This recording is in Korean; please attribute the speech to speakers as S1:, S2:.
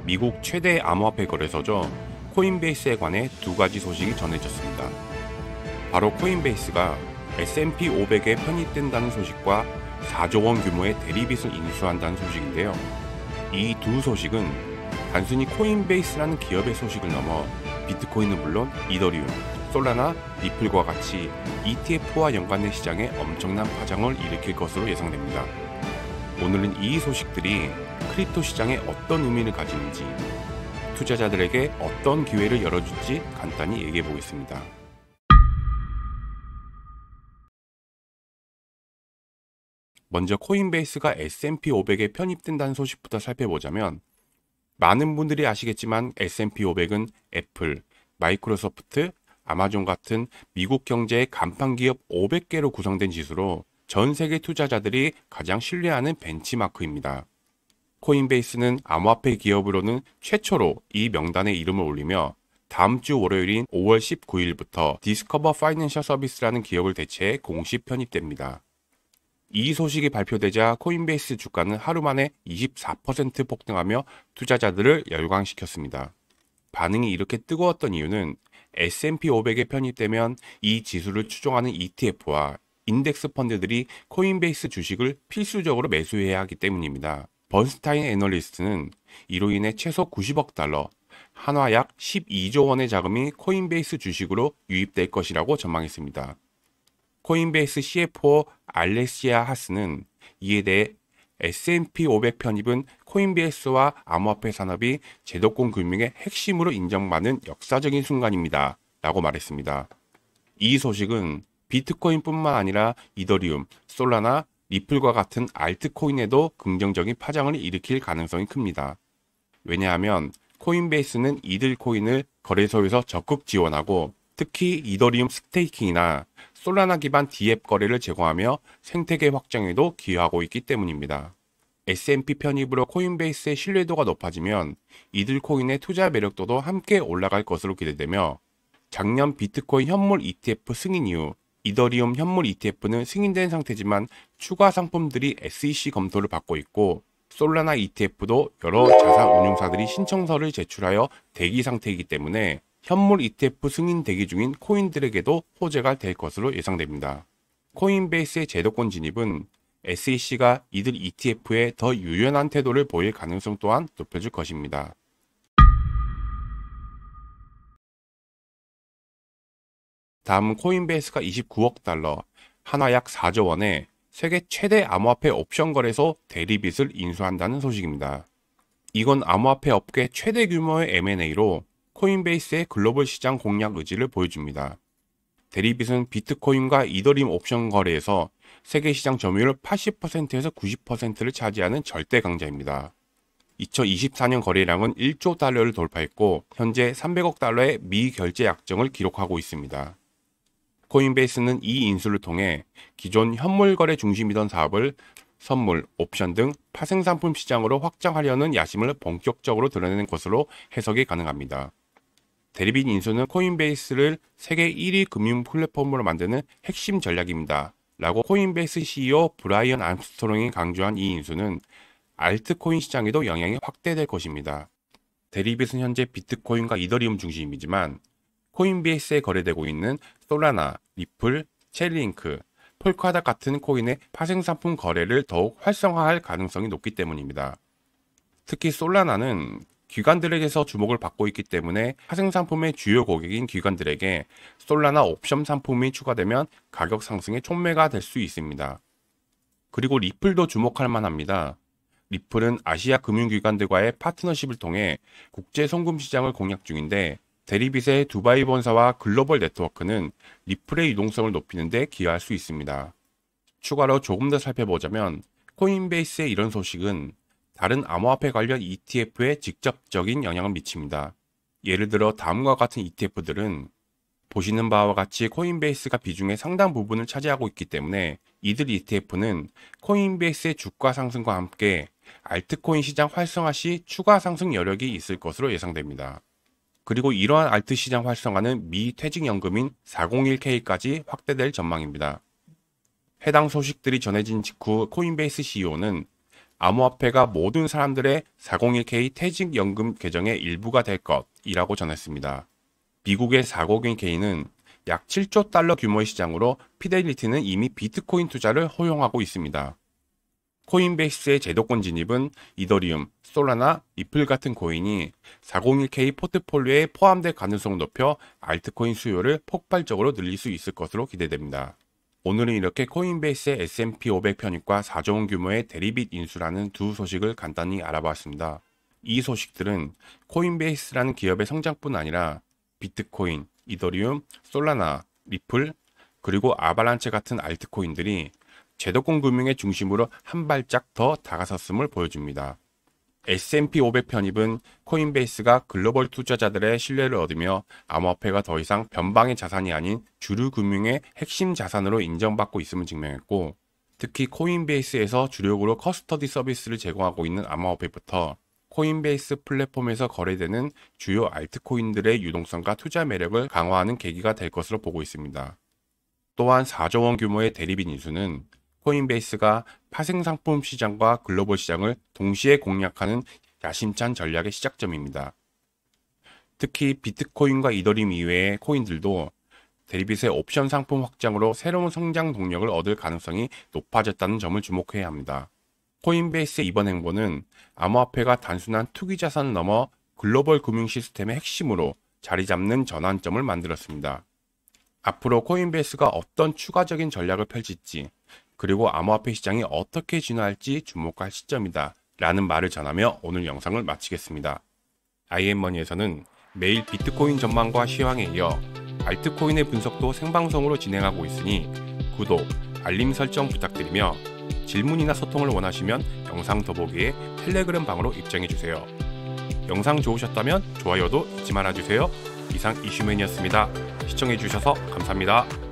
S1: 미국 최대 암호화폐 거래소죠. 코인베이스에 관해 두 가지 소식이 전해졌습니다. 바로 코인베이스가 S&P 500에 편입된다는 소식과 4조 원 규모의 대리빚을 인수한다는 소식인데요. 이 두 소식은 단순히 코인베이스라는 기업의 소식을 넘어 비트코인은 물론 이더리움, 솔라나, 리플과 같이 ETF와 연관된 시장에 엄청난 파장을 일으킬 것으로 예상됩니다. 오늘은 이 소식들이 크립토 시장에 어떤 의미를 가지는지, 투자자들에게 어떤 기회를 열어줄지 간단히 얘기해 보겠습니다. 먼저 코인베이스가 S&P 500에 편입된다는 소식부터 살펴보자면, 많은 분들이 아시겠지만 S&P 500은 애플, 마이크로소프트, 아마존 같은 미국 경제의 간판 기업 500개로 구성된 지수로 전 세계 투자자들이 가장 신뢰하는 벤치마크입니다. 코인베이스는 암호화폐 기업으로는 최초로 이 명단에 이름을 올리며 다음 주 월요일인 5월 19일부터 디스커버 파이낸셜 서비스라는 기업을 대체해 공식 편입됩니다. 이 소식이 발표되자 코인베이스 주가는 하루 만에 24% 폭등하며 투자자들을 열광시켰습니다. 반응이 이렇게 뜨거웠던 이유는 S&P 500에 편입되면 이 지수를 추종하는 ETF와 인덱스 펀드들이 코인베이스 주식을 필수적으로 매수해야 하기 때문입니다. 번스타인 애널리스트는 이로 인해 최소 90억 달러, 한화 약 12조 원의 자금이 코인베이스 주식으로 유입될 것이라고 전망했습니다. 코인베이스 CFO 알레시아 하스는 이에 대해 S&P 500 편입은 코인베이스와 암호화폐 산업이 제도권 금융의 핵심으로 인정받는 역사적인 순간입니다. 라고 말했습니다. 이 소식은 비트코인뿐만 아니라 이더리움, 솔라나, 리플과 같은 알트코인에도 긍정적인 파장을 일으킬 가능성이 큽니다. 왜냐하면 코인베이스는 이들 코인을 거래소에서 적극 지원하고 특히 이더리움 스테이킹이나 솔라나 기반 DApp 거래를 제공하며 생태계 확장에도 기여하고 있기 때문입니다. S&P 편입으로 코인베이스의 신뢰도가 높아지면 이들 코인의 투자 매력도도 함께 올라갈 것으로 기대되며 작년 비트코인 현물 ETF 승인 이후 이더리움 현물 ETF는 승인된 상태지만 추가 상품들이 SEC 검토를 받고 있고 솔라나 ETF도 여러 자산 운용사들이 신청서를 제출하여 대기 상태이기 때문에 현물 ETF 승인 대기 중인 코인들에게도 호재가 될 것으로 예상됩니다. 코인베이스의 제도권 진입은 SEC가 이들 ETF에 더 유연한 태도를 보일 가능성 또한 높여줄 것입니다. 다음은 코인베이스가 29억 달러, 한화 약 4조 원의 세계 최대 암호화폐 옵션 거래소 대리빚을 인수한다는 소식입니다. 이건 암호화폐 업계 최대 규모의 M&A로 코인베이스의 글로벌 시장 공략 의지를 보여줍니다. 대리빚은 비트코인과 이더리움 옵션 거래에서 세계 시장 점유율 80%에서 90%를 차지하는 절대 강자입니다. 2024년 거래량은 1조 달러를 돌파했고 현재 300억 달러의 미결제 약정을 기록하고 있습니다. 코인베이스는 이 인수를 통해 기존 현물 거래 중심이던 사업을 선물, 옵션 등 파생상품 시장으로 확장하려는 야심을 본격적으로 드러내는 것으로 해석이 가능합니다. 대리빚 인수는 코인베이스를 세계 1위 금융 플랫폼으로 만드는 핵심 전략입니다. 라고 코인베이스 CEO 브라이언 암스트롱이 강조한 이 인수는 알트코인 시장에도 영향이 확대될 것입니다. 대리빚은 현재 비트코인과 이더리움 중심이지만 코인베이스에 거래되고 있는 솔라나, 리플, 체리링크, 폴카닷 같은 코인의 파생상품 거래를 더욱 활성화할 가능성이 높기 때문입니다. 특히 솔라나는 기관들에게서 주목을 받고 있기 때문에 파생상품의 주요 고객인 기관들에게 솔라나 옵션 상품이 추가되면 가격 상승의 촉매가 될 수 있습니다. 그리고 리플도 주목할 만합니다. 리플은 아시아 금융기관들과의 파트너십을 통해 국제 송금 시장을 공략 중인데 대리빚의 두바이 본사와 글로벌 네트워크는 리플의 유동성을 높이는 데 기여할 수 있습니다. 추가로 조금 더 살펴보자면 코인베이스의 이런 소식은 다른 암호화폐 관련 ETF에 직접적인 영향을 미칩니다. 예를 들어 다음과 같은 ETF들은 보시는 바와 같이 코인베이스가 비중의 상당 부분을 차지하고 있기 때문에 이들 ETF는 코인베이스의 주가 상승과 함께 알트코인 시장 활성화 시 추가 상승 여력이 있을 것으로 예상됩니다. 그리고 이러한 알트 시장 활성화는 미퇴직연금인 401K까지 확대될 전망입니다. 해당 소식들이 전해진 직후 코인베이스 CEO는 암호화폐가 모든 사람들의 401k 퇴직연금 계정의 일부가 될 것이라고 전했습니다. 미국의 401k는 약 7조 달러 규모의 시장으로 피델리티는 이미 비트코인 투자를 허용하고 있습니다. 코인베이스의 제도권 진입은 이더리움, 솔라나, 리플 같은 코인이 401k 포트폴리오에 포함될 가능성을 높여 알트코인 수요를 폭발적으로 늘릴 수 있을 것으로 기대됩니다. 오늘은 이렇게 코인베이스의 S&P 500 편입과 4조 원 규모의 대리빚 인수라는 두 소식을 간단히 알아봤습니다. 이 소식들은 코인베이스라는 기업의 성장뿐 아니라 비트코인, 이더리움, 솔라나, 리플, 그리고 아발란체 같은 알트코인들이 제도권 금융의 중심으로 한 발짝 더 다가섰음을 보여줍니다. S&P 500 편입은 코인베이스가 글로벌 투자자들의 신뢰를 얻으며 암호화폐가 더 이상 변방의 자산이 아닌 주류 금융의 핵심 자산으로 인정받고 있음을 증명했고, 특히 코인베이스에서 주력으로 커스터디 서비스를 제공하고 있는 암호화폐부터 코인베이스 플랫폼에서 거래되는 주요 알트코인들의 유동성과 투자 매력을 강화하는 계기가 될 것으로 보고 있습니다. 또한 4조 원 규모의 대리빚 인수는 코인베이스가 파생상품 시장과 글로벌 시장을 동시에 공략하는 야심찬 전략의 시작점입니다. 특히 비트코인과 이더리움 이외의 코인들도 대리빚의 옵션 상품 확장으로 새로운 성장 동력을 얻을 가능성이 높아졌다는 점을 주목해야 합니다. 코인베이스의 이번 행보는 암호화폐가 단순한 투기 자산을 넘어 글로벌 금융 시스템의 핵심으로 자리 잡는 전환점을 만들었습니다. 앞으로 코인베이스가 어떤 추가적인 전략을 펼칠지, 그리고 암호화폐 시장이 어떻게 진화할지 주목할 시점이다 라는 말을 전하며 오늘 영상을 마치겠습니다. IM머니에서는 매일 비트코인 전망과 시황에 이어 알트코인의 분석도 생방송으로 진행하고 있으니 구독, 알림 설정 부탁드리며 질문이나 소통을 원하시면 영상 더보기에 텔레그램 방으로 입장해주세요. 영상 좋으셨다면 좋아요도 잊지 말아주세요. 이상 이슈맨이었습니다. 시청해주셔서 감사합니다.